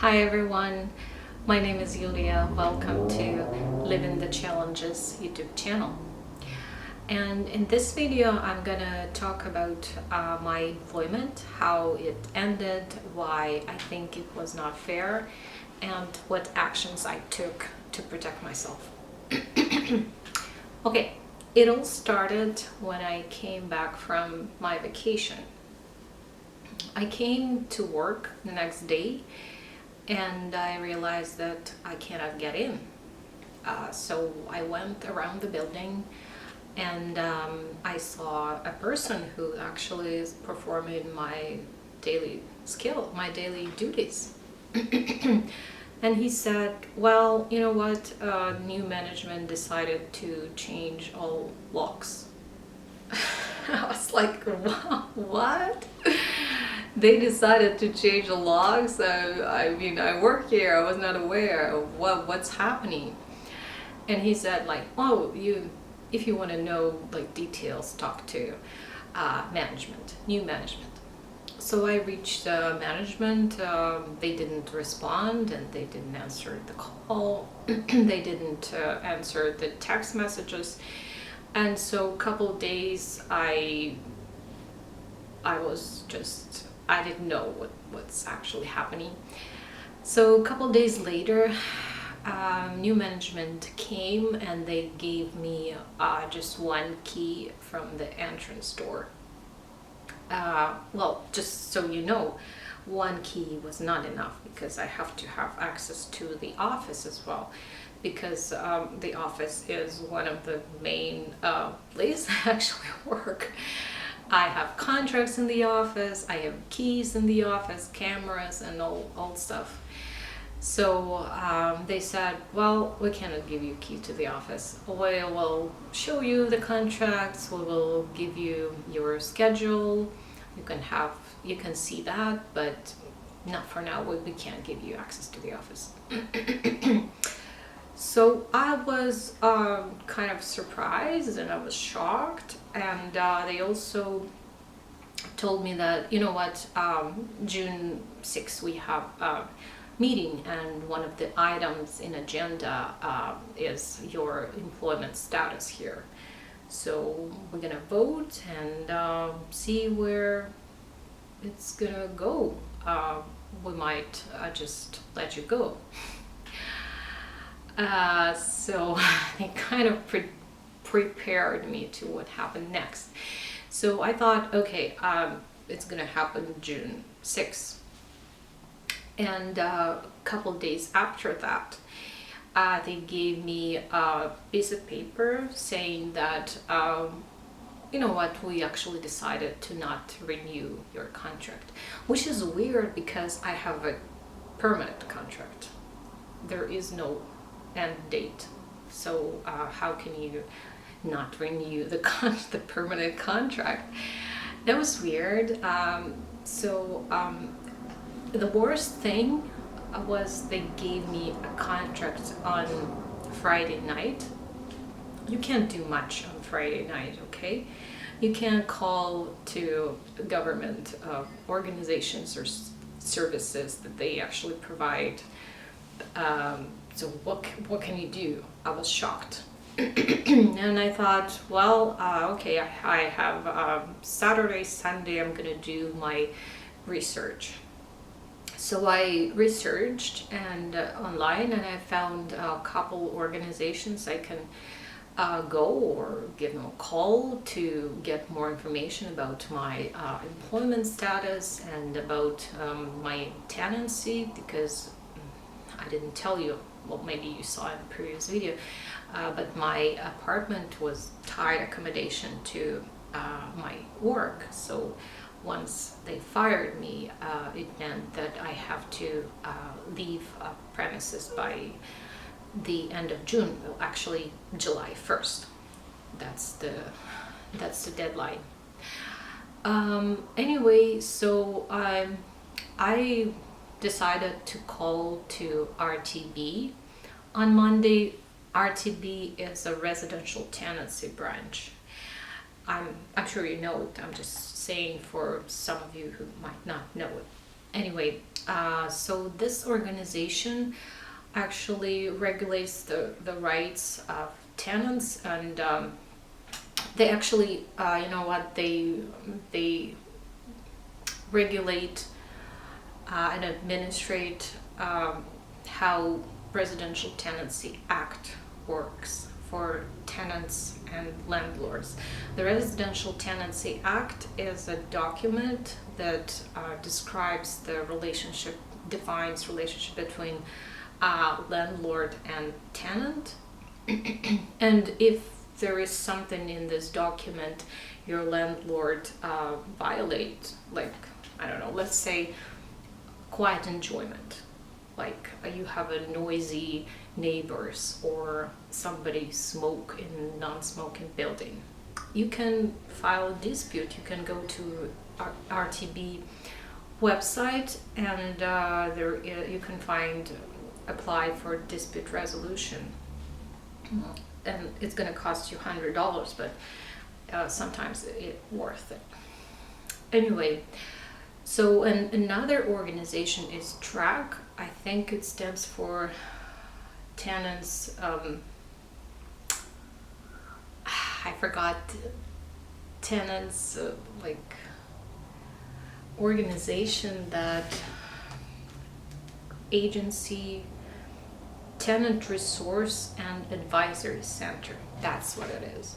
Hi everyone, my name is Yulia. Welcome to Living the Challenges YouTube channel. And in this video, I'm gonna talk about my employment, how it ended, why I think it was not fair, and what actions I took to protect myself. Okay, it all started when I came back from my vacation. I came to work the next day and I realized that I cannot get in. So I went around the building and I saw a person who actually is performing my daily duties. And he said, well, you know what, new management decided to change all locks. I was like, what? They decided to change the logs. I mean, I work here. I was not aware of what's happening. And he said, like, oh, if you want to know like details, talk to new management. So I reached management. They didn't respond, and they didn't answer the call. They didn't answer the text messages. And so a couple of days, I didn't know what's actually happening. So a couple days later, new management came and they gave me just one key from the entrance door. Well, just so you know, one key was not enough because I have to have access to the office as well, because the office is one of the main places I actually work. I have contracts in the office, I have keys in the office, cameras and all stuff. So they said, well, we cannot give you a key to the office. We will show you the contracts, we will give you your schedule, you can see that, but not for now, we can't give you access to the office. So I was kind of surprised and I was shocked, and they also told me that, you know what, June 6th we have a meeting, and one of the items in agenda is your employment status here. So we're gonna vote and see where it's gonna go. We might just let you go. So they kind of prepared me to what happened next. So I thought, okay, it's gonna happen June 6th. And a couple days after that, they gave me a piece of paper saying that, you know what, we actually decided to not renew your contract, which is weird because I have a permanent contract. There is no end date, so how can you not renew the permanent contract? That was weird. The worst thing was they gave me a contract on Friday night. You can't do much on Friday night, okay? You can't call to government organizations or services that they actually provide. So what can you do? I was shocked. And I thought, well, okay, I have Saturday, Sunday, I'm gonna do my research. So I researched and online, and I found a couple organizations I can go or give them a call to get more information about my employment status and about my tenancy, because I didn't tell you, well, maybe you saw in the previous video, but my apartment was tied accommodation to my work. So once they fired me, it meant that I have to leave premises by the end of June, well, actually July 1st. That's the deadline. Anyway, so I decided to call to RTB on Monday. RTB is a residential tenancy branch. I'm sure you know it. I'm just saying for some of you who might not know it. Anyway, So this organization actually regulates the rights of tenants, and they actually, you know what, they regulate and administrate how Residential Tenancy Act works for tenants and landlords. The Residential Tenancy Act is a document that describes the relationship, defines relationship between landlord and tenant. And if there is something in this document your landlord violate, like, I don't know, let's say quiet enjoyment, like you have a noisy neighbors or somebody smoke in non-smoking building, you can file a dispute. You can go to RTB website, and there you can find apply for dispute resolution, and it's going to cost you $100, but sometimes it's worth it. Anyway, so another organization is TRAC. I think it stands for tenants, I forgot, tenants, like organization that agency, Tenant Resource and Advisory Center. That's what it is.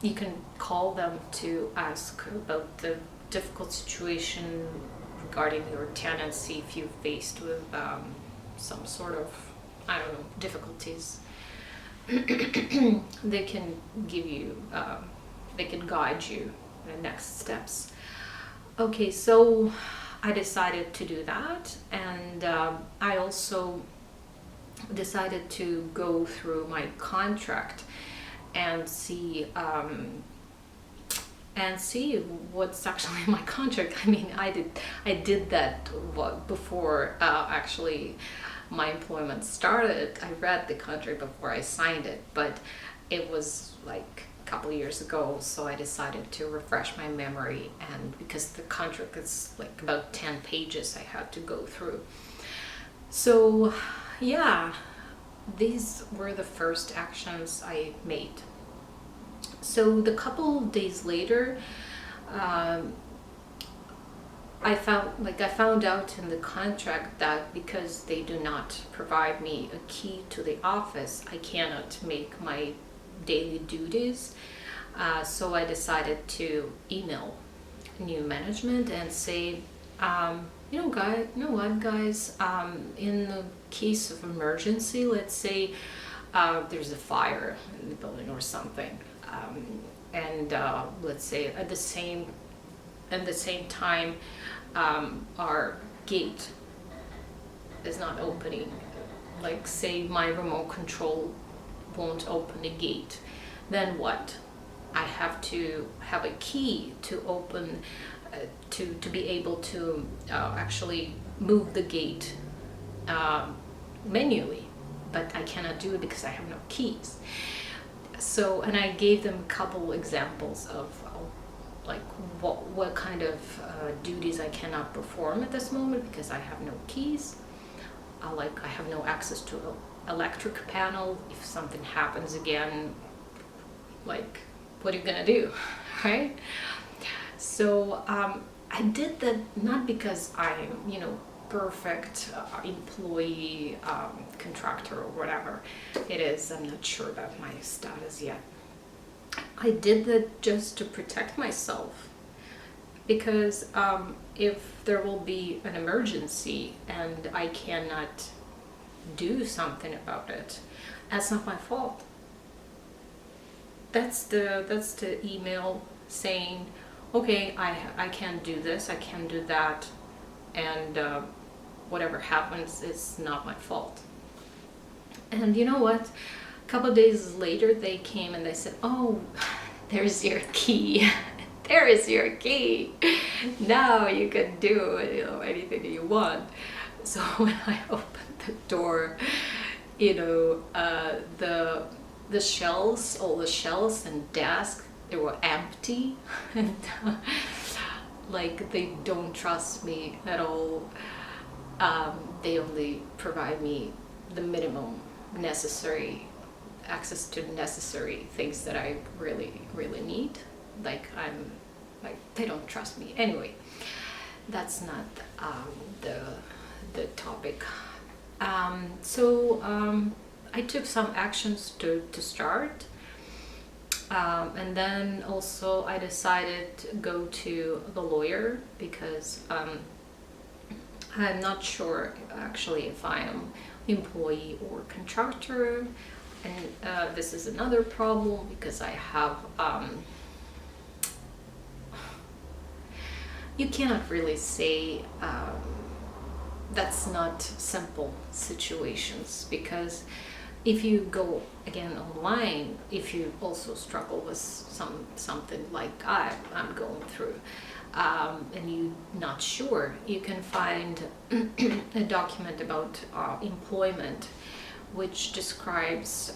You can call them to ask about the difficult situation regarding your tenancy if you're faced with some sort of, I don't know, difficulties. They can give you, they can guide you in the next steps. Okay, so I decided to do that, and I also decided to go through my contract and see what's actually in my contract. I mean, I did that before actually my employment started. I read the contract before I signed it, but it was like a couple of years ago, so I decided to refresh my memory, and because the contract is like about 10 pages I had to go through. So yeah, these were the first actions I made. So the couple of days later, I found out in the contract that because they do not provide me a key to the office, I cannot make my daily duties. So I decided to email new management and say, you know what, guys, in the case of emergency, let's say there's a fire in the building or something, and let's say at the same time our gate is not opening, like say my remote control won't open the gate, then what? I have to have a key to open, to be able to actually move the gate manually, but I cannot do it because I have no keys. So, and I gave them a couple examples of like what kind of duties I cannot perform at this moment because I have no keys. Like I have no access to an electric panel. If something happens again, like what are you gonna do, right? So I did that not because I'm, perfect employee, contractor, or whatever it is. I'm not sure about my status yet. I did that just to protect myself, because if there will be an emergency and I cannot do something about it, that's not my fault. That's the email saying, okay, I can't do this, I can't do that, and whatever happens is not my fault. And you know what? A couple of days later, they came and they said, oh, there's your key. There is your key. Now you can do anything you want. So when I opened the door, the shelves, all the shelves and desks, they were empty, and like they don't trust me at all. They only provide me the minimum necessary access to necessary things that I really, really need. Like they don't trust me. Anyway, that's not the topic. I took some actions to start. And then also I decided to go to the lawyer because I'm not sure actually if I am employee or contractor. And this is another problem because I have you cannot really say that's not simple situations, because if you go again online, if you also struggle with something like I'm going through, and you're not sure, you can find a document about employment which describes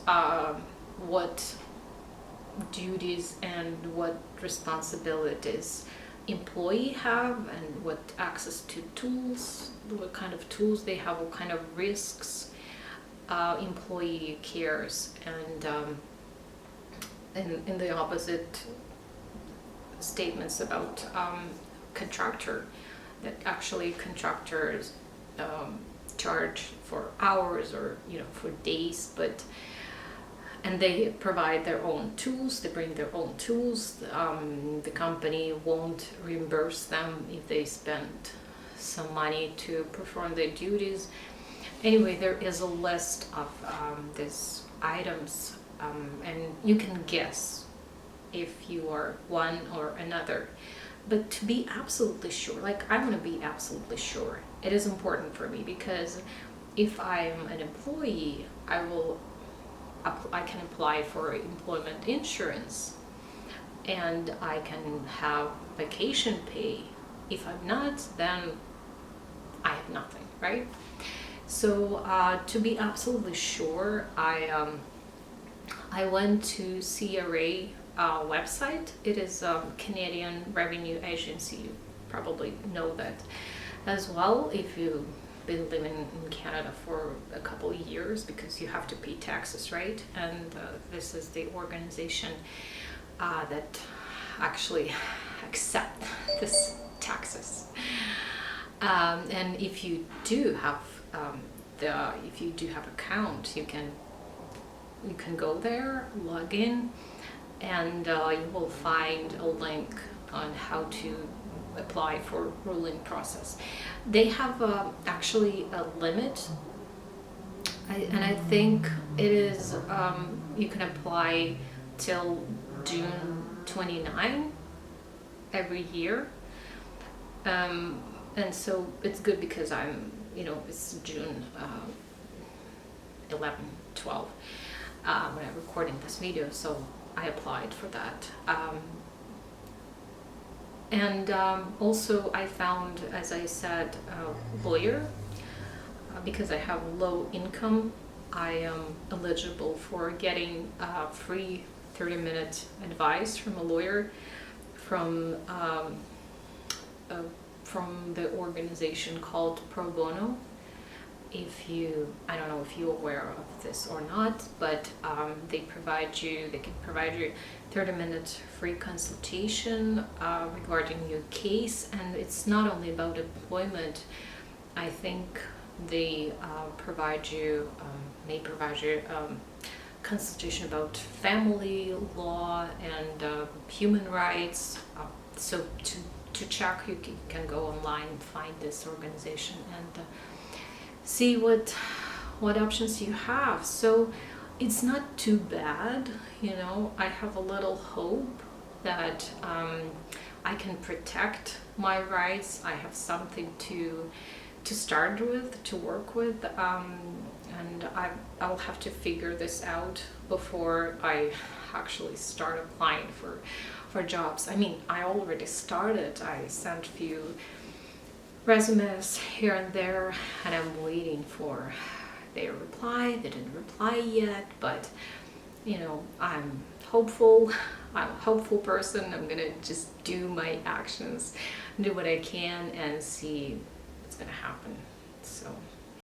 what duties and what responsibilities employee have, and what access to tools, what kind of tools they have, what kind of risks employee cares, and in the opposite statements about contractor, that actually contractors charge for hours or for days, and they provide their own tools, they bring their own tools. The company won't reimburse them if they spend some money to perform their duties. Anyway, there is a list of these items, and you can guess if you are one or another. But to be absolutely sure, like I want to be absolutely sure, it is important for me, because if I'm an employee, I can apply for employment insurance, and I can have vacation pay. If I'm not, then I have nothing, right? So to be absolutely sure, I went to CRA website. It is a Canadian Revenue Agency. You probably know that as well if you've been living in Canada for a couple of years, because you have to pay taxes, right? And this is the organization that actually accept this taxes. And if you do have account, you can go there, log in, and you will find a link on how to apply for ruling process. They have actually a limit, and I think it is you can apply till June 29 every year, and so it's good because it's June 11, 12 when I'm recording this video, so I applied for that. And also I found, as I said, a lawyer. Because I have low income, I am eligible for getting free 30-minute advice from a lawyer from the organization called Pro Bono. I don't know if you're aware of this or not, but they can provide you 30-minute free consultation regarding your case. And it's not only about employment. I think they may provide you consultation about family law and human rights. So to check, you can go online and find this organization and see what options you have. So it's not too bad, I have a little hope that I can protect my rights. I have something to start with, to work with, and I'll have to figure this out before I actually start applying for jobs. I mean, I already started. I sent a few resumes here and there, and I'm waiting for their reply. They didn't reply yet, but you know, I'm hopeful. I'm a hopeful person. I'm gonna just do my actions, do what I can, and see what's gonna happen. So